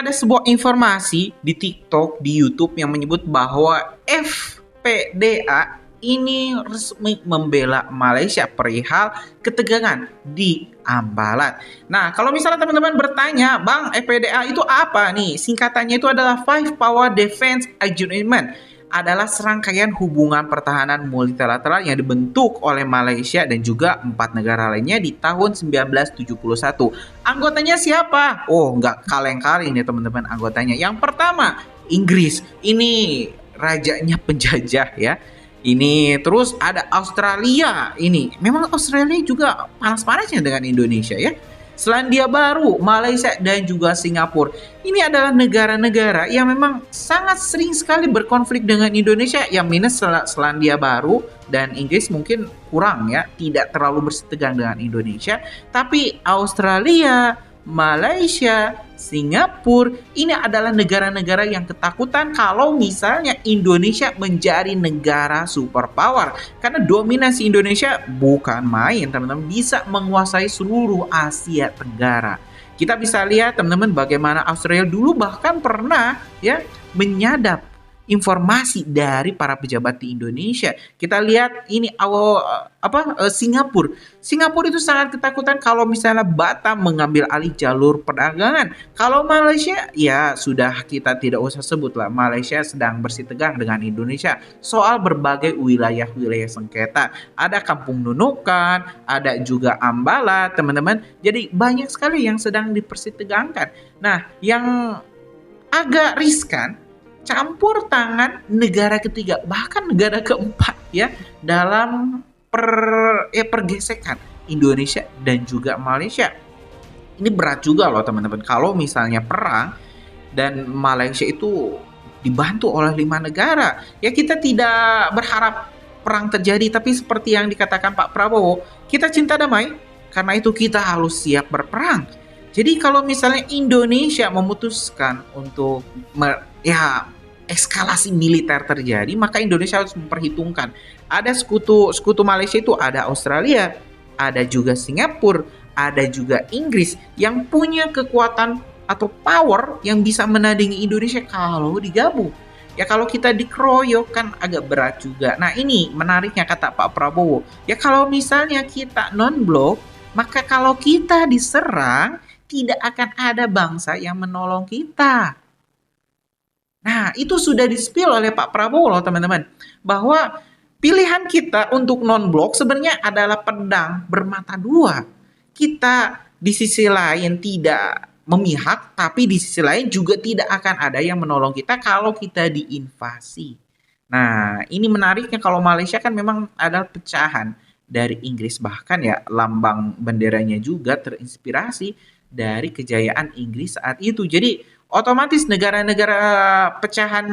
Ada sebuah informasi di TikTok, di YouTube yang menyebut bahwa FPDA ini resmi membela Malaysia perihal ketegangan di Ambalat. Nah, kalau misalnya teman-teman bertanya, Bang, FPDA itu apa nih? Singkatannya itu adalah Five Power Defense Agreement. Adalah serangkaian hubungan pertahanan multilateral yang dibentuk oleh Malaysia dan juga 4 negara lainnya di tahun 1971. Anggotanya siapa? Oh, nggak kaleng-kaleng nih teman-teman anggotanya. Yang pertama, Inggris. Ini rajanya penjajah ya. Ini terus ada Australia. Ini memang Australia juga panas-panasnya dengan Indonesia ya. Selandia Baru, Malaysia, dan juga Singapura. Ini adalah negara-negara yang memang sangat sering sekali berkonflik dengan Indonesia. Yang minus Selandia Baru dan Inggris mungkin kurang ya, tidak terlalu bersitegang dengan Indonesia. Tapi Australia, Malaysia, Singapura, ini adalah negara-negara yang ketakutan kalau misalnya Indonesia menjadi negara superpower. Karena dominasi Indonesia bukan main, teman-teman, bisa menguasai seluruh Asia Tenggara. Kita bisa lihat, teman-teman, bagaimana Australia dulu bahkan pernah ya menyadap informasi dari para pejabat di Indonesia. Kita lihat ini Singapura. Singapura itu sangat ketakutan kalau misalnya Batam mengambil alih jalur perdagangan. Kalau Malaysia, ya sudah kita tidak usah sebut lah. Malaysia sedang bersitegang dengan Indonesia soal berbagai wilayah-wilayah sengketa. Ada Kampung Nunukan, ada juga Ambalat, teman-teman. Jadi banyak sekali yang sedang dipersitegangkan. Nah, yang agak riskan, campur tangan negara ketiga, bahkan negara keempat ya dalam pergesekan Indonesia dan juga Malaysia. Ini berat juga loh teman-teman, kalau misalnya perang dan Malaysia itu dibantu oleh 5 negara. Ya kita tidak berharap perang terjadi, tapi seperti yang dikatakan Pak Prabowo, kita cinta damai, karena itu kita harus siap berperang. Jadi kalau misalnya Indonesia memutuskan untuk eskalasi militer terjadi, maka Indonesia harus memperhitungkan. Ada sekutu Malaysia itu, ada Australia, ada juga Singapura, ada juga Inggris yang punya kekuatan atau power yang bisa menandingi Indonesia kalau digabung. Ya kalau kita dikeroyok kan agak berat juga. Nah ini menariknya kata Pak Prabowo. Ya kalau misalnya kita non-blok, maka kalau kita diserang, tidak akan ada bangsa yang menolong kita. Nah, itu sudah di-spill oleh Pak Prabowo loh teman-teman. Bahwa pilihan kita untuk non-blok sebenarnya adalah pedang bermata dua. Kita di sisi lain tidak memihak, tapi di sisi lain juga tidak akan ada yang menolong kita kalau kita diinvasi. Nah, ini menariknya kalau Malaysia kan memang ada pecahan dari Inggris. Bahkan ya lambang benderanya juga terinspirasi dari kejayaan Inggris saat itu. Jadi otomatis negara-negara pecahan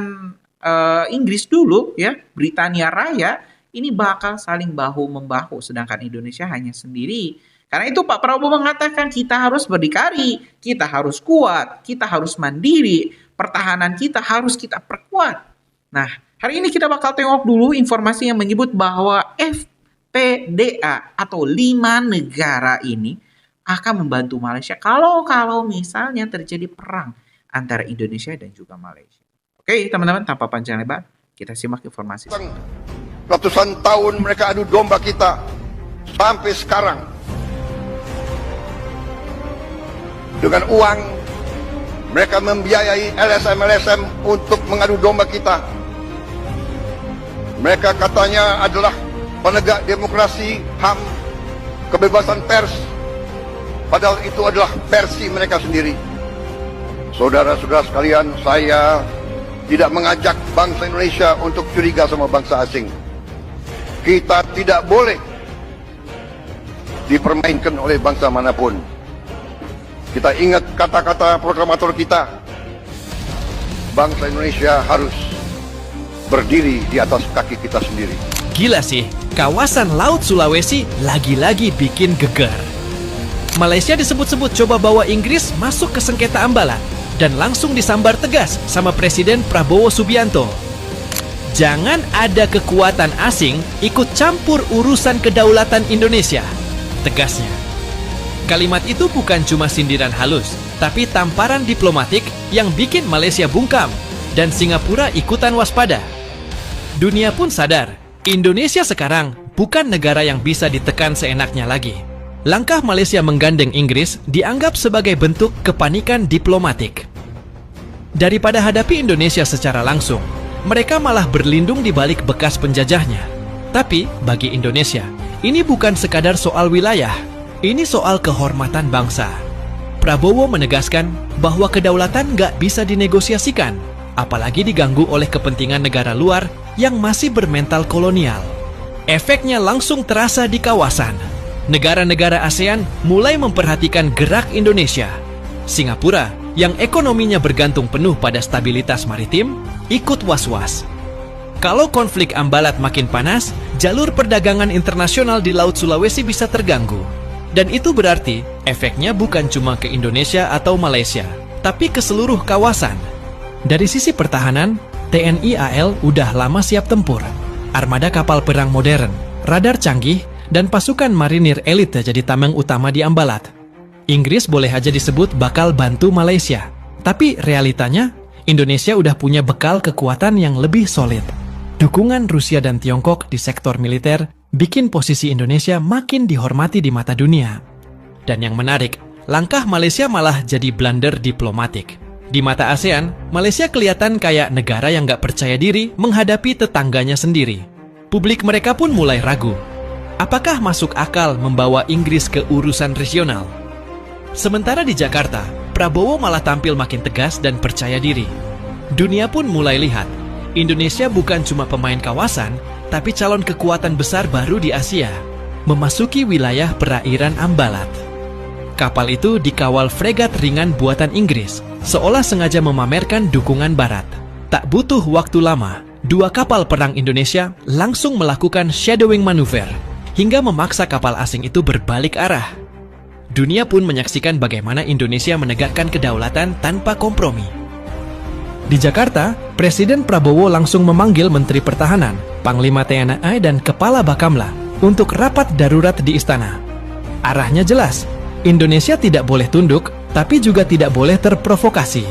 Inggris dulu ya, Britania Raya, ini bakal saling bahu-membahu, sedangkan Indonesia hanya sendiri. Karena itu Pak Prabowo mengatakan kita harus berdikari, kita harus kuat, kita harus mandiri, pertahanan kita harus kita perkuat. Nah, hari ini kita bakal tengok dulu informasi yang menyebut bahwa FPDA atau 5 negara ini akan membantu Malaysia kalau misalnya terjadi perang antara Indonesia dan juga Malaysia. Oke, teman-teman, tanpa panjang lebar, kita simak informasi. Ratusan tahun mereka adu domba kita sampai sekarang. Dengan uang, mereka membiayai LSM-LSM untuk mengadu domba kita. Mereka katanya adalah penegak demokrasi, HAM, kebebasan pers. Padahal itu adalah versi mereka sendiri. Saudara-saudara sekalian, saya tidak mengajak bangsa Indonesia untuk curiga sama bangsa asing. Kita tidak boleh dipermainkan oleh bangsa manapun. Kita ingat kata-kata proklamator kita. Bangsa Indonesia harus berdiri di atas kaki kita sendiri. Gila sih, kawasan Laut Sulawesi lagi-lagi bikin geger. Malaysia disebut-sebut coba bawa Inggris masuk ke sengketa Ambalat dan langsung disambar tegas sama Presiden Prabowo Subianto. Jangan ada kekuatan asing ikut campur urusan kedaulatan Indonesia, tegasnya. Kalimat itu bukan cuma sindiran halus, tapi tamparan diplomatik yang bikin Malaysia bungkam dan Singapura ikutan waspada. Dunia pun sadar, Indonesia sekarang bukan negara yang bisa ditekan seenaknya lagi. Langkah Malaysia menggandeng Inggris dianggap sebagai bentuk kepanikan diplomatik. Daripada hadapi Indonesia secara langsung, mereka malah berlindung di balik bekas penjajahnya. Tapi bagi Indonesia, ini bukan sekadar soal wilayah, ini soal kehormatan bangsa. Prabowo menegaskan bahwa kedaulatan nggak bisa dinegosiasikan, apalagi diganggu oleh kepentingan negara luar yang masih bermental kolonial. Efeknya langsung terasa di kawasan. Negara-negara ASEAN mulai memperhatikan gerak Indonesia. Singapura, yang ekonominya bergantung penuh pada stabilitas maritim, ikut was-was. Kalau konflik Ambalat makin panas, jalur perdagangan internasional di Laut Sulawesi bisa terganggu. Dan itu berarti efeknya bukan cuma ke Indonesia atau Malaysia, tapi ke seluruh kawasan. Dari sisi pertahanan, TNI AL udah lama siap tempur. Armada kapal perang modern, radar canggih, dan pasukan marinir elite jadi tameng utama di Ambalat. Inggris boleh aja disebut bakal bantu Malaysia, tapi realitanya Indonesia udah punya bekal kekuatan yang lebih solid. Dukungan Rusia dan Tiongkok di sektor militer bikin posisi Indonesia makin dihormati di mata dunia. Dan yang menarik, langkah Malaysia malah jadi blunder diplomatik. Di mata ASEAN, Malaysia kelihatan kayak negara yang gak percaya diri menghadapi tetangganya sendiri. Publik mereka pun mulai ragu. Apakah masuk akal membawa Inggris ke urusan regional? Sementara di Jakarta, Prabowo malah tampil makin tegas dan percaya diri. Dunia pun mulai lihat, Indonesia bukan cuma pemain kawasan, tapi calon kekuatan besar baru di Asia, memasuki wilayah perairan Ambalat. Kapal itu dikawal fregat ringan buatan Inggris, seolah sengaja memamerkan dukungan Barat. Tak butuh waktu lama, dua kapal perang Indonesia langsung melakukan shadowing maneuver, hingga memaksa kapal asing itu berbalik arah. Dunia pun menyaksikan bagaimana Indonesia menegakkan kedaulatan tanpa kompromi. Di Jakarta, Presiden Prabowo langsung memanggil Menteri Pertahanan, Panglima TNI dan Kepala Bakamla untuk rapat darurat di istana. Arahnya jelas, Indonesia tidak boleh tunduk, tapi juga tidak boleh terprovokasi.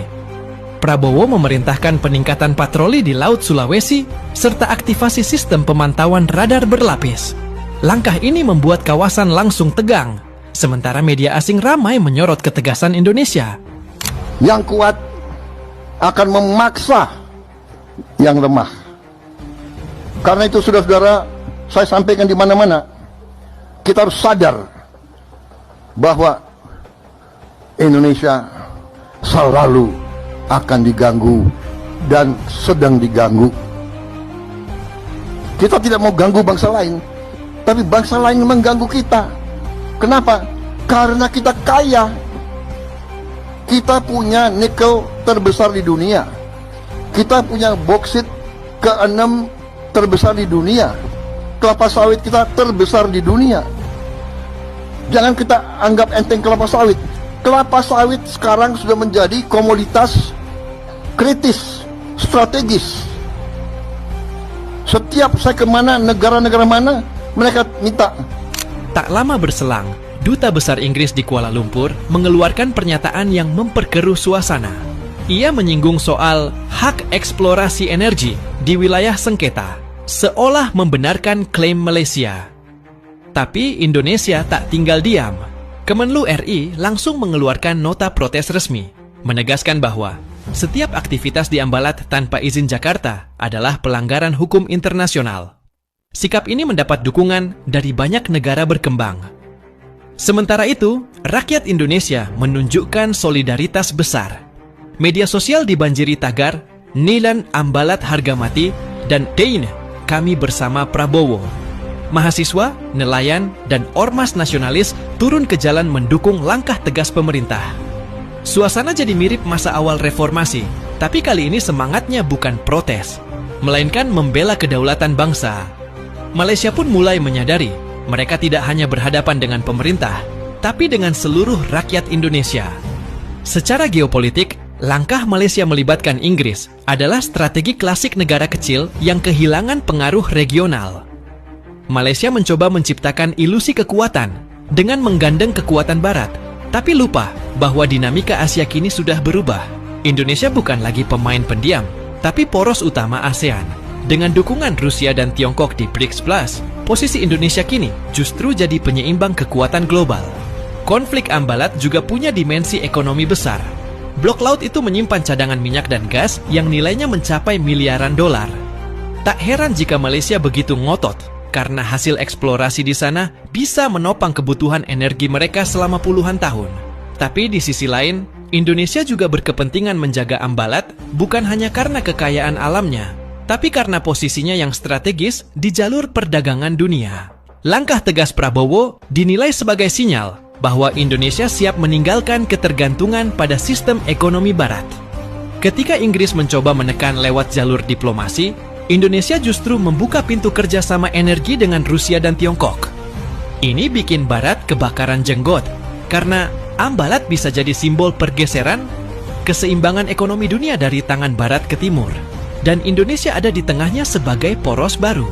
Prabowo memerintahkan peningkatan patroli di Laut Sulawesi, serta aktivasi sistem pemantauan radar berlapis. Langkah ini membuat kawasan langsung tegang, sementara media asing ramai menyorot ketegasan Indonesia. Yang kuat akan memaksa yang lemah. Karena itu saudara-saudara, saya sampaikan di mana-mana, kita harus sadar bahwa Indonesia selalu akan diganggu dan sedang diganggu. Kita tidak mau ganggu bangsa lain, tapi bangsa lain mengganggu kita. Kenapa? Karena kita kaya. Kita punya nikel terbesar di dunia. Kita punya boksit ke-6 terbesar di dunia. Kelapa sawit kita terbesar di dunia. Jangan kita anggap enteng kelapa sawit. Kelapa sawit sekarang sudah menjadi komoditas kritis, strategis. Setiap saya kemana, negara-negara mana, mereka minta. Tak lama berselang, Duta Besar Inggris di Kuala Lumpur mengeluarkan pernyataan yang memperkeruh suasana. Ia menyinggung soal hak eksplorasi energi di wilayah sengketa, seolah membenarkan klaim Malaysia. Tapi Indonesia tak tinggal diam. Kemenlu RI langsung mengeluarkan nota protes resmi, menegaskan bahwa setiap aktivitas di Ambalat tanpa izin Jakarta adalah pelanggaran hukum internasional. Sikap ini mendapat dukungan dari banyak negara berkembang. Sementara itu, rakyat Indonesia menunjukkan solidaritas besar. Media sosial dibanjiri tagar, Nilan Ambalat harga mati, dan Dein, kami bersama Prabowo. Mahasiswa, nelayan, dan ormas nasionalis turun ke jalan mendukung langkah tegas pemerintah. Suasana jadi mirip masa awal reformasi, tapi kali ini semangatnya bukan protes, melainkan membela kedaulatan bangsa. Malaysia pun mulai menyadari, mereka tidak hanya berhadapan dengan pemerintah, tapi dengan seluruh rakyat Indonesia. Secara geopolitik, langkah Malaysia melibatkan Inggris adalah strategi klasik negara kecil yang kehilangan pengaruh regional. Malaysia mencoba menciptakan ilusi kekuatan dengan menggandeng kekuatan Barat, tapi lupa bahwa dinamika Asia kini sudah berubah. Indonesia bukan lagi pemain pendiam, tapi poros utama ASEAN. Dengan dukungan Rusia dan Tiongkok di BRICS Plus, posisi Indonesia kini justru jadi penyeimbang kekuatan global. Konflik Ambalat juga punya dimensi ekonomi besar. Blok laut itu menyimpan cadangan minyak dan gas yang nilainya mencapai miliaran dolar. Tak heran jika Malaysia begitu ngotot, karena hasil eksplorasi di sana bisa menopang kebutuhan energi mereka selama puluhan tahun. Tapi di sisi lain, Indonesia juga berkepentingan menjaga Ambalat bukan hanya karena kekayaan alamnya, tapi karena posisinya yang strategis di jalur perdagangan dunia. Langkah tegas Prabowo dinilai sebagai sinyal bahwa Indonesia siap meninggalkan ketergantungan pada sistem ekonomi Barat. Ketika Inggris mencoba menekan lewat jalur diplomasi, Indonesia justru membuka pintu kerjasama energi dengan Rusia dan Tiongkok. Ini bikin Barat kebakaran jenggot, karena Ambalat bisa jadi simbol pergeseran keseimbangan ekonomi dunia dari tangan Barat ke Timur, dan Indonesia ada di tengahnya sebagai poros baru.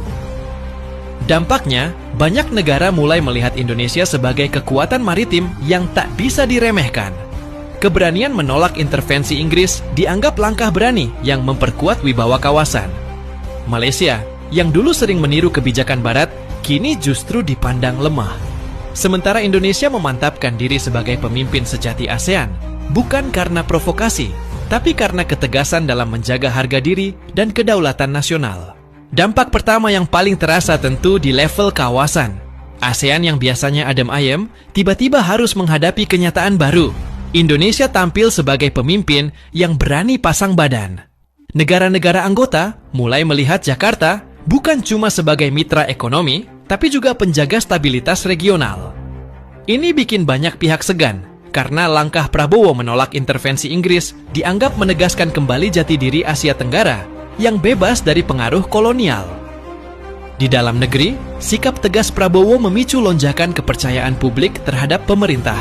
Dampaknya, banyak negara mulai melihat Indonesia sebagai kekuatan maritim yang tak bisa diremehkan. Keberanian menolak intervensi Inggris dianggap langkah berani yang memperkuat wibawa kawasan. Malaysia, yang dulu sering meniru kebijakan Barat, kini justru dipandang lemah. Sementara Indonesia memantapkan diri sebagai pemimpin sejati ASEAN, bukan karena provokasi, tapi karena ketegasan dalam menjaga harga diri dan kedaulatan nasional. Dampak pertama yang paling terasa tentu di level kawasan. ASEAN yang biasanya adem ayem, tiba-tiba harus menghadapi kenyataan baru. Indonesia tampil sebagai pemimpin yang berani pasang badan. Negara-negara anggota mulai melihat Jakarta bukan cuma sebagai mitra ekonomi, tapi juga penjaga stabilitas regional. Ini bikin banyak pihak segan, karena langkah Prabowo menolak intervensi Inggris dianggap menegaskan kembali jati diri Asia Tenggara yang bebas dari pengaruh kolonial. Di dalam negeri, sikap tegas Prabowo memicu lonjakan kepercayaan publik terhadap pemerintah.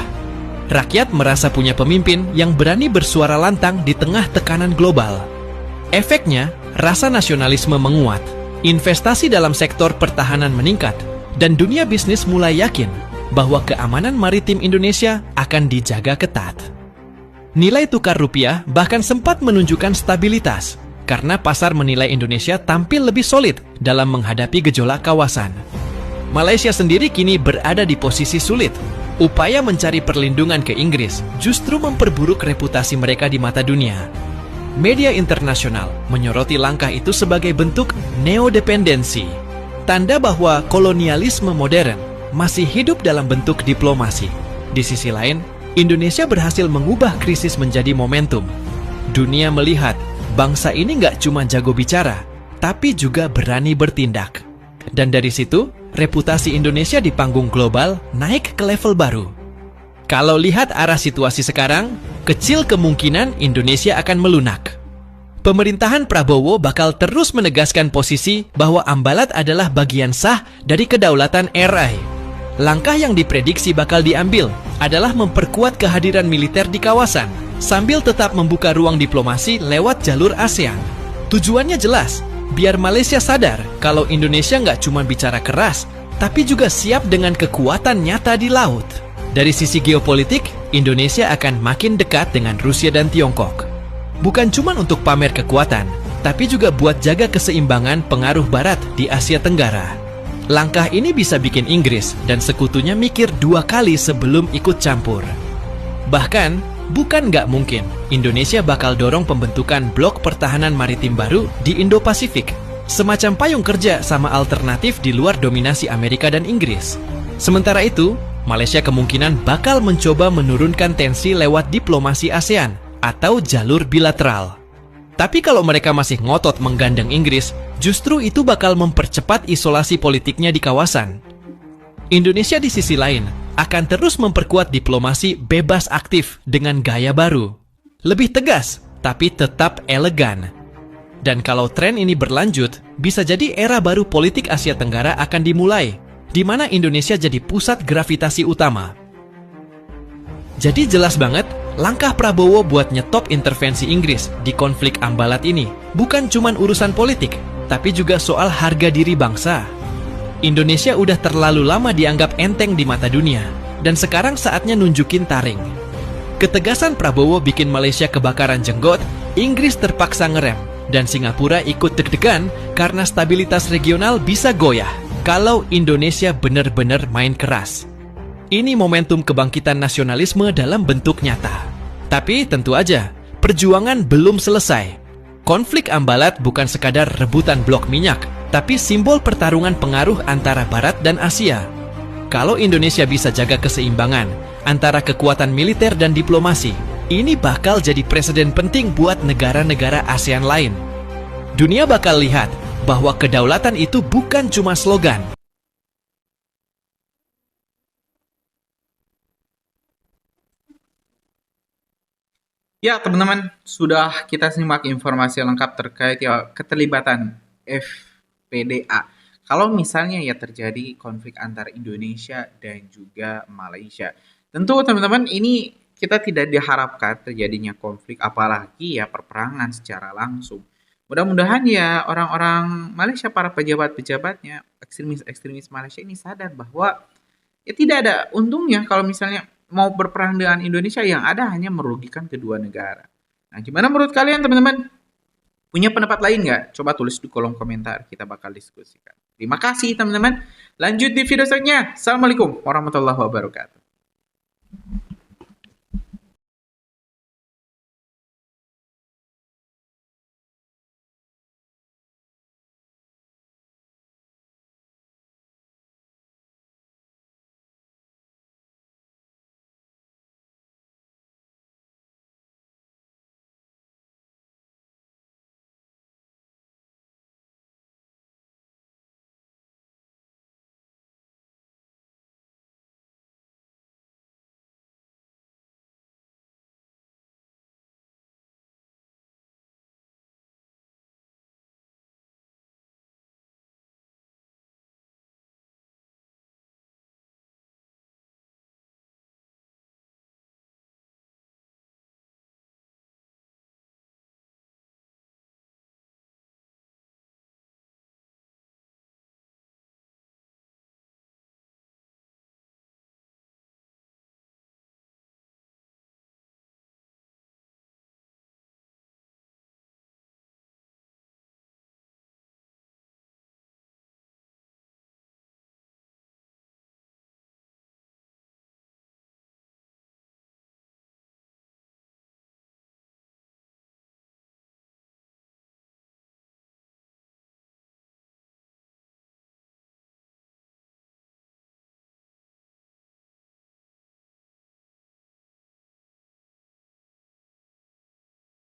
Rakyat merasa punya pemimpin yang berani bersuara lantang di tengah tekanan global. Efeknya, rasa nasionalisme menguat. Investasi dalam sektor pertahanan meningkat, dan dunia bisnis mulai yakin bahwa keamanan maritim Indonesia akan dijaga ketat. Nilai tukar rupiah bahkan sempat menunjukkan stabilitas, karena pasar menilai Indonesia tampil lebih solid dalam menghadapi gejolak kawasan. Malaysia sendiri kini berada di posisi sulit. Upaya mencari perlindungan ke Inggris justru memperburuk reputasi mereka di mata dunia. Media internasional menyoroti langkah itu sebagai bentuk neodependensi, tanda bahwa kolonialisme modern masih hidup dalam bentuk diplomasi. Di sisi lain, Indonesia berhasil mengubah krisis menjadi momentum. Dunia melihat bangsa ini nggak cuma jago bicara, tapi juga berani bertindak. Dan dari situ, reputasi Indonesia di panggung global naik ke level baru. Kalau lihat arah situasi sekarang, kecil kemungkinan Indonesia akan melunak. Pemerintahan Prabowo bakal terus menegaskan posisi bahwa Ambalat adalah bagian sah dari kedaulatan RI. Langkah yang diprediksi bakal diambil adalah memperkuat kehadiran militer di kawasan, sambil tetap membuka ruang diplomasi lewat jalur ASEAN. Tujuannya jelas, biar Malaysia sadar kalau Indonesia nggak cuma bicara keras, tapi juga siap dengan kekuatan nyata di laut. Dari sisi geopolitik, Indonesia akan makin dekat dengan Rusia dan Tiongkok. Bukan cuma untuk pamer kekuatan, tapi juga buat jaga keseimbangan pengaruh Barat di Asia Tenggara. Langkah ini bisa bikin Inggris dan sekutunya mikir 2 kali sebelum ikut campur. Bahkan, bukan nggak mungkin Indonesia bakal dorong pembentukan blok pertahanan maritim baru di Indo-Pasifik, semacam payung kerja sama alternatif di luar dominasi Amerika dan Inggris. Sementara itu, Malaysia kemungkinan bakal mencoba menurunkan tensi lewat diplomasi ASEAN atau jalur bilateral. Tapi kalau mereka masih ngotot menggandeng Inggris, justru itu bakal mempercepat isolasi politiknya di kawasan. Indonesia di sisi lain akan terus memperkuat diplomasi bebas aktif dengan gaya baru. Lebih tegas, tapi tetap elegan. Dan kalau tren ini berlanjut, bisa jadi era baru politik Asia Tenggara akan dimulai, di mana Indonesia jadi pusat gravitasi utama. Jadi jelas banget, langkah Prabowo buat nyetop intervensi Inggris di konflik Ambalat ini bukan cuma urusan politik, tapi juga soal harga diri bangsa. Indonesia udah terlalu lama dianggap enteng di mata dunia, dan sekarang saatnya nunjukin taring. Ketegasan Prabowo bikin Malaysia kebakaran jenggot, Inggris terpaksa ngerem, dan Singapura ikut deg-degan karena stabilitas regional bisa goyah kalau Indonesia benar-benar main keras. Ini momentum kebangkitan nasionalisme dalam bentuk nyata. Tapi tentu aja, perjuangan belum selesai. Konflik Ambalat bukan sekadar rebutan blok minyak, tapi simbol pertarungan pengaruh antara Barat dan Asia. Kalau Indonesia bisa jaga keseimbangan antara kekuatan militer dan diplomasi, ini bakal jadi presiden penting buat negara-negara ASEAN lain. Dunia bakal lihat bahwa kedaulatan itu bukan cuma slogan. Ya, teman-teman, sudah kita simak informasi lengkap terkait ya keterlibatan FPDA. Kalau misalnya ya terjadi konflik antara Indonesia dan juga Malaysia. Tentu teman-teman ini kita tidak diharapkan terjadinya konflik apalagi ya perperangan secara langsung. Mudah-mudahan ya orang-orang Malaysia, para pejabat-pejabatnya, ekstremis-ekstremis Malaysia ini sadar bahwa ya tidak ada untungnya kalau misalnya mau berperang dengan Indonesia, yang ada hanya merugikan kedua negara. Nah, gimana menurut kalian teman-teman? Punya pendapat lain nggak? Coba tulis di kolom komentar, kita bakal diskusikan. Terima kasih teman-teman. Lanjut di video selanjutnya. Assalamualaikum warahmatullahi wabarakatuh.